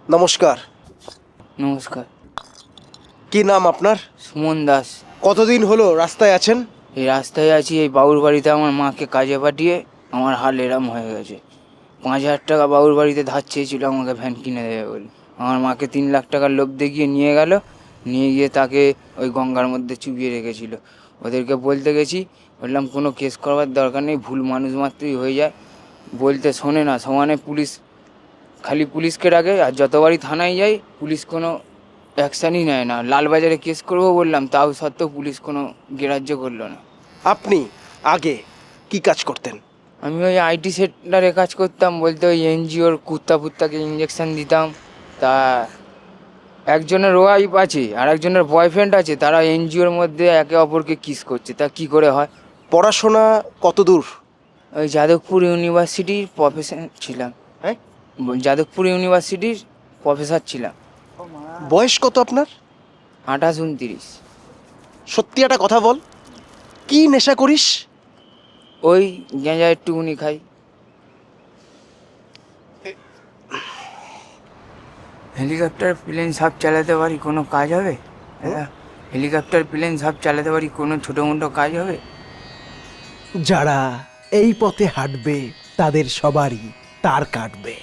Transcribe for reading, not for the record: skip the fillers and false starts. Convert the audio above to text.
নমস্কার। নমস্কার। কি নাম আপনার? সুমন দাস। কতদিন হলো রাস্তায় আছেন? এই রাস্তায় আছি, এই বাবুর বাড়িতে আমার মাকে কাজে পাঠিয়ে আমার হাল এরম হয়ে গেছে। 5,000 টাকা বাবুর বাড়িতে ধার চেয়েছিল আমাকে ভ্যান কিনে দেবে বলে। আমার মাকে 3 লাখ টাকার লোভ দেখিয়ে নিয়ে গেল, নিয়ে গিয়ে তাকে ওই গঙ্গার মধ্যে চুবিয়ে রেখেছিল। ওদেরকে বলতে গেছি, বললাম কোনো কেস করবার দরকার নেই, ভুল মানুষ মাত্রই হয়ে যায়। বলতে শোনে না, সমানে পুলিশ খালি পুলিশকে ডাকে, আর যতবারই থানায় যাই পুলিশ কোনো অ্যাকশানই নেয় না। লালবাজারে কেস করবো বললাম, তাও সত্ত্বেও পুলিশ কোনো গ্রাহ্য করলো না। আপনি আগে কি কাজ করতেন? আমি ওই আইটি সেক্টরে কাজ করতাম, বলতে ওই এনজিওর কুত্তা ফুত্তাকে ইঞ্জেকশন দিতাম। তা একজনের ওয়াইফ আছে আর একজনের বয়ফ্রেন্ড আছে, তারা এনজিওর মধ্যে একে অপরকে কিস করছে, তা কি করে হয়? পড়াশোনা কত দূর? ওই যাদবপুর ইউনিভার্সিটির প্রফেসর ছিলাম। হ্যাঁ, যাদবপুর ইউনিভার্সিটির প্রফেসর ছিলাম। বয়স কত আপনার? 28-29। সত্যি একটা কথা বল, কি নেশা করিস? ওই গেঁজা একটুকুনি খাই। হেলিকপ্টার প্লেন সব চালাতে পারি, কোনো কাজ হবে? হেলিকপ্টার প্লেন সব চালাতে পারি, কোনো ছোটো মোটো কাজ হবে? যারা এই পথে হাঁটবে তাদের সবারই তার কাটবে।